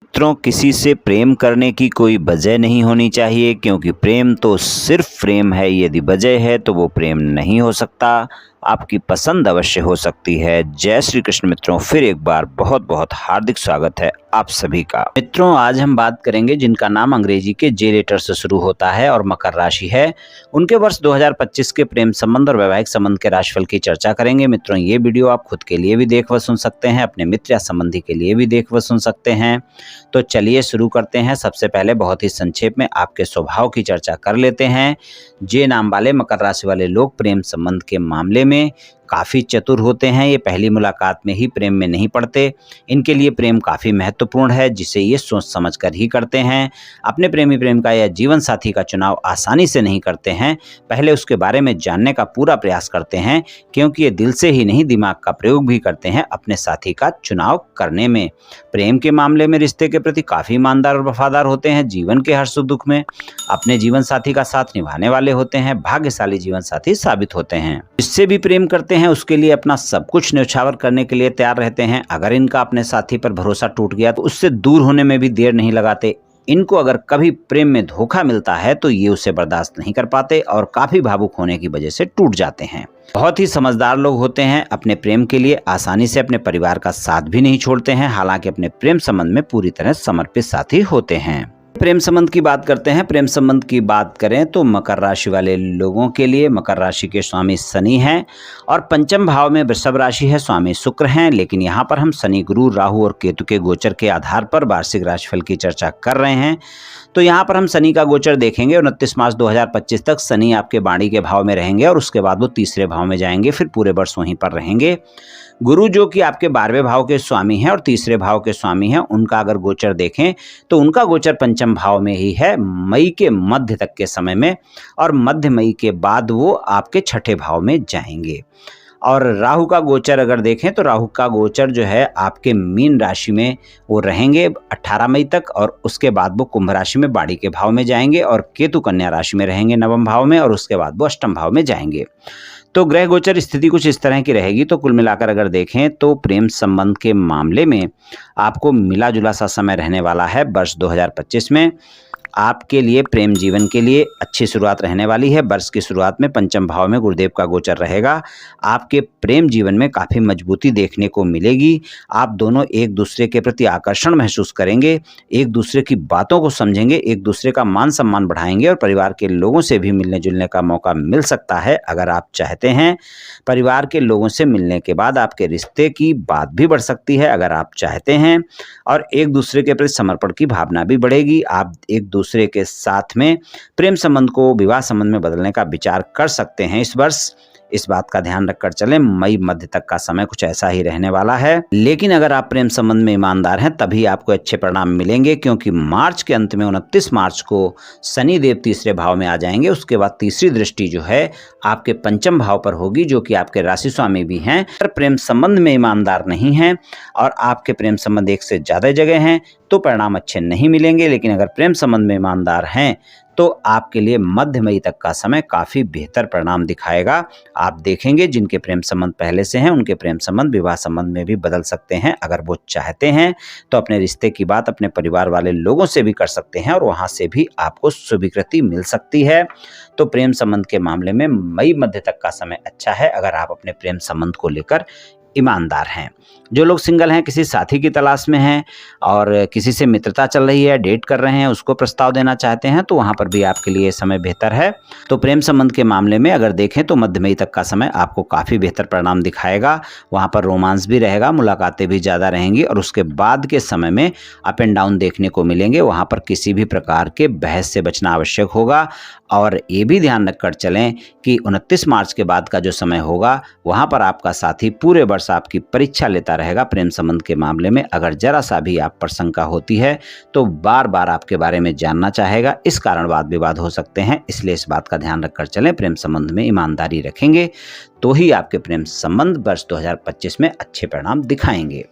मित्रों, किसी से प्रेम करने की कोई वजह नहीं होनी चाहिए, क्योंकि प्रेम तो सिर्फ प्रेम है। यदि वजह है तो वो प्रेम नहीं हो सकता। आपकी पसंद अवश्य हो सकती है। जय श्री कृष्ण मित्रों, फिर एक बार बहुत बहुत हार्दिक स्वागत है आप सभी का। मित्रों, आज हम बात करेंगे जिनका नाम अंग्रेजी के जे लेटर से शुरू होता है और मकर राशि है, उनके वर्ष 2025 के प्रेम संबंध और वैवाहिक संबंध के राशिफल की चर्चा करेंगे। मित्रों, ये वीडियो आप खुद के लिए भी देख व सुन सकते हैं, अपने मित्र या संबंधी के लिए भी देख व सुन सकते हैं। तो चलिए शुरू करते हैं। सबसे पहले बहुत ही संक्षेप में आपके स्वभाव की चर्चा कर लेते हैं। जे नाम वाले मकर राशि वाले लोग प्रेम संबंध के मामले में काफ़ी चतुर होते हैं। ये पहली मुलाकात में ही प्रेम में नहीं पड़ते। इनके लिए प्रेम काफ़ी महत्वपूर्ण है, जिसे ये सोच समझ कर ही करते हैं। अपने प्रेमी प्रेमिका या जीवन साथी का चुनाव आसानी से नहीं करते हैं। पहले उसके बारे में जानने का पूरा प्रयास करते हैं, क्योंकि ये दिल से ही नहीं दिमाग का प्रयोग भी करते हैं अपने साथी का चुनाव करने में। प्रेम के मामले में रिश्ते के प्रति काफ़ी ईमानदार और वफादार होते हैं। जीवन के हर सुख दुख में अपने जीवन साथी का साथ निभाने वाले होते हैं। भाग्यशाली जीवन साथी साबित होते हैं। जिससे भी प्रेम करते हैं उसके लिए अपना सब कुछ न्यौछावर करने के लिए तैयार रहते हैं। अगर इनका अपने साथी पर भरोसा टूट गया तो उससे दूर होने में भी देर नहीं लगाते। इनको अगर कभी प्रेम में धोखा मिलता है तो ये उसे बर्दाश्त नहीं कर पाते और काफी भावुक होने की वजह से टूट जाते हैं। बहुत ही समझदार लोग होते हैं। अपने प्रेम के लिए आसानी से अपने परिवार का साथ भी नहीं छोड़ते हैं। हालांकि अपने प्रेम संबंध में पूरी तरह समर्पित साथी होते हैं। प्रेम संबंध की बात करते हैं। प्रेम संबंध की बात करें तो मकर राशि वाले लोगों के लिए मकर राशि के स्वामी शनि हैं और पंचम भाव में वृषभ राशि है, स्वामी शुक्र हैं। लेकिन यहाँ पर हम शनि, गुरु, राहु और केतु के गोचर के आधार पर वार्षिक राशिफल की चर्चा कर रहे हैं। तो यहाँ पर हम शनि का गोचर देखेंगे। 29 मार्च 2025 तक शनि आपके वाणी के भाव में रहेंगे और उसके बाद वो तीसरे भाव में जाएंगे, फिर पूरे वर्ष वहीं पर रहेंगे। गुरु जो कि आपके 12वें भाव के स्वामी हैं और तीसरे भाव के स्वामी हैं, उनका अगर गोचर देखें तो उनका गोचर पंचम भाव में ही है मई के मध्य तक के समय में, और मध्य मई के बाद वो आपके छठे भाव में जाएंगे। और राहु का गोचर अगर देखें तो राहु का गोचर जो है आपके मीन राशि में वो रहेंगे 18 मई तक, और उसके बाद वो कुंभ राशि में बाड़ी के भाव में जाएंगे, और केतु कन्या राशि में रहेंगे नवम भाव में, और उसके बाद वो अष्टम भाव में जाएंगे। तो ग्रह गोचर स्थिति कुछ इस तरह की रहेगी। तो कुल मिलाकर अगर देखें तो प्रेम संबंध के मामले में आपको मिला जुला सा समय रहने वाला है। वर्ष 2025 में आपके लिए प्रेम जीवन के लिए अच्छी शुरुआत रहने वाली है। वर्ष की शुरुआत में पंचम भाव में गुरुदेव का गोचर रहेगा। आपके प्रेम जीवन में काफ़ी मजबूती देखने को मिलेगी। आप दोनों एक दूसरे के प्रति आकर्षण महसूस करेंगे, एक दूसरे की बातों को समझेंगे, एक दूसरे का मान सम्मान बढ़ाएंगे, और परिवार के लोगों से भी मिलने जुलने का मौका मिल सकता है अगर आप चाहते हैं। परिवार के लोगों से मिलने के बाद आपके रिश्ते की बात भी बढ़ सकती है अगर आप चाहते हैं, और एक दूसरे के प्रति समर्पण की भावना भी बढ़ेगी। आप एक दूसरे के साथ में प्रेम संबंध को विवाह संबंध में बदलने का विचार कर सकते हैं इस वर्ष। इस बात का ध्यान रखकर चलें। मई मध्य तक का समय कुछ ऐसा ही रहने वाला है। लेकिन अगर आप प्रेम संबंध में ईमानदार हैं तभी आपको अच्छे परिणाम मिलेंगे, क्योंकि मार्च के अंत में 29 मार्च को शनि देव तीसरे भाव में आ जाएंगे। उसके बाद तीसरी दृष्टि जो है आपके पंचम भाव पर होगी, जो कि आपके राशि स्वामी भी हैं। अगर प्रेम संबंध में ईमानदार नहीं हैं और आपके प्रेम संबंध एक से ज़्यादा जगह हैं तो परिणाम अच्छे नहीं मिलेंगे। लेकिन अगर प्रेम संबंध में ईमानदार हैं तो आपके लिए मध्य मई तक का समय काफ़ी बेहतर परिणाम दिखाएगा। आप देखेंगे जिनके प्रेम संबंध पहले से हैं उनके प्रेम संबंध विवाह संबंध में भी बदल सकते हैं। अगर वो चाहते हैं तो अपने रिश्ते की बात अपने परिवार वाले लोगों से भी कर सकते हैं, और वहाँ से भी आपको स्वीकृति मिल सकती है। तो प्रेम संबंध के मामले में मई मध्य तक का समय अच्छा है अगर आप अपने प्रेम संबंध को लेकर ईमानदार हैं। जो लोग सिंगल हैं, किसी साथी की तलाश में हैं और किसी से मित्रता चल रही है, डेट कर रहे हैं, उसको प्रस्ताव देना चाहते हैं, तो वहाँ पर भी आपके लिए समय बेहतर है। तो प्रेम संबंध के मामले में अगर देखें तो मध्य मई तक का समय आपको काफ़ी बेहतर परिणाम दिखाएगा। वहाँ पर रोमांस भी रहेगा, मुलाकातें भी ज़्यादा रहेंगी, और उसके बाद के समय में अप एंड डाउन देखने को मिलेंगे। वहाँ पर किसी भी प्रकार के बहस से बचना आवश्यक होगा। और ये भी ध्यान रखकर चलें कि 29 मार्च के बाद का जो समय होगा वहाँ पर आपका साथी पूरे वर्ष आपकी परीक्षा लेता रहेगा। प्रेम संबंध के मामले में अगर जरा सा भी आप पर शंका होती है तो बार बार आपके बारे में जानना चाहेगा। इस कारण वाद विवाद हो सकते हैं, इसलिए इस बात का ध्यान रखकर चलें। प्रेम संबंध में ईमानदारी रखेंगे तो ही आपके प्रेम संबंध वर्ष 2025 में अच्छे परिणाम दिखाएंगे।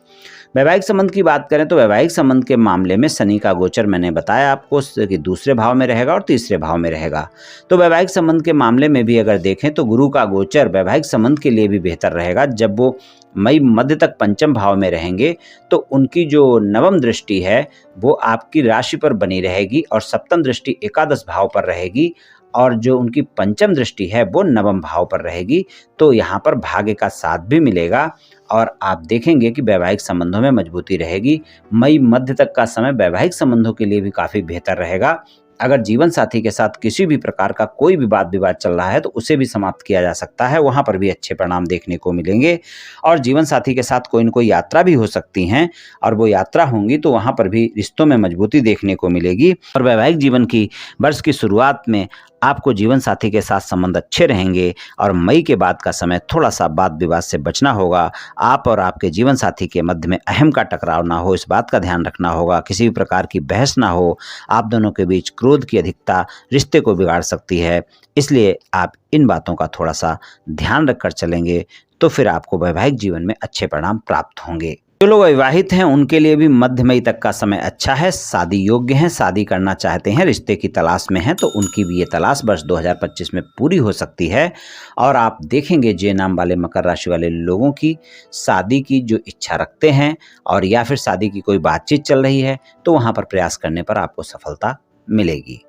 वैवाहिक संबंध की बात करें तो वैवाहिक संबंध के मामले में शनि का गोचर मैंने बताया आपको कि दूसरे भाव में रहेगा और तीसरे भाव में रहेगा। तो वैवाहिक संबंध के मामले में भी अगर देखें तो गुरु का गोचर वैवाहिक संबंध के लिए भी बेहतर रहेगा। जब वो मई मध्य तक पंचम भाव में रहेंगे तो उनकी जो नवम दृष्टि है वो आपकी राशि पर बनी रहेगी और सप्तम दृष्टि एकादश भाव पर रहेगी और जो उनकी पंचम दृष्टि है वो नवम भाव पर रहेगी। तो यहाँ पर भाग्य का साथ भी मिलेगा और आप देखेंगे कि वैवाहिक संबंधों में मजबूती रहेगी। मई मध्य तक का समय वैवाहिक संबंधों के लिए भी काफ़ी बेहतर रहेगा। अगर जीवन साथी के साथ किसी भी प्रकार का कोई भी वाद विवाद चल रहा है तो उसे भी समाप्त किया जा सकता है, वहाँ पर भी अच्छे परिणाम देखने को मिलेंगे। और जीवन साथी के साथ कोई न कोई यात्रा भी हो सकती हैं और वो यात्रा होंगी तो वहाँ पर भी रिश्तों में मजबूती देखने को मिलेगी। और वैवाहिक जीवन की वर्ष की शुरुआत में आपको जीवन साथी के साथ संबंध अच्छे रहेंगे और मई के बाद का समय थोड़ा सा वाद विवाद से बचना होगा। आप और आपके जीवन साथी के मध्य में अहम का टकराव ना हो, इस बात का ध्यान रखना होगा। किसी भी प्रकार की बहस ना हो। आप दोनों के बीच क्रोध की अधिकता रिश्ते को बिगाड़ सकती है, इसलिए आप इन बातों का थोड़ा सा ध्यान रखकर चलेंगे तो फिर आपको वैवाहिक जीवन में अच्छे परिणाम प्राप्त होंगे। जो लोग विवाहित हैं उनके लिए भी मध्य मई तक का समय अच्छा है, शादी योग्य हैं, शादी करना चाहते हैं, रिश्ते की तलाश में हैं तो उनकी भी ये तलाश वर्ष 2025 में पूरी हो सकती है। और आप देखेंगे जे नाम वाले मकर राशि वाले लोगों की शादी की जो इच्छा रखते हैं और या फिर शादी की कोई बातचीत चल रही है तो वहाँ पर प्रयास करने पर आपको सफलता मिलेगी।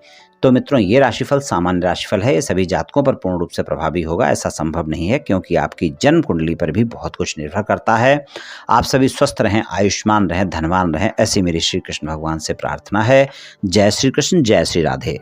तो मित्रों, ये राशिफल सामान्य राशिफल है, ये सभी जातकों पर पूर्ण रूप से प्रभावी होगा ऐसा संभव नहीं है क्योंकि आपकी जन्म कुंडली पर भी बहुत कुछ निर्भर करता है। आप सभी स्वस्थ रहें, आयुष्मान रहें, धनवान रहें, ऐसी मेरी श्री कृष्ण भगवान से प्रार्थना है। जय श्री कृष्ण, जय श्री राधे।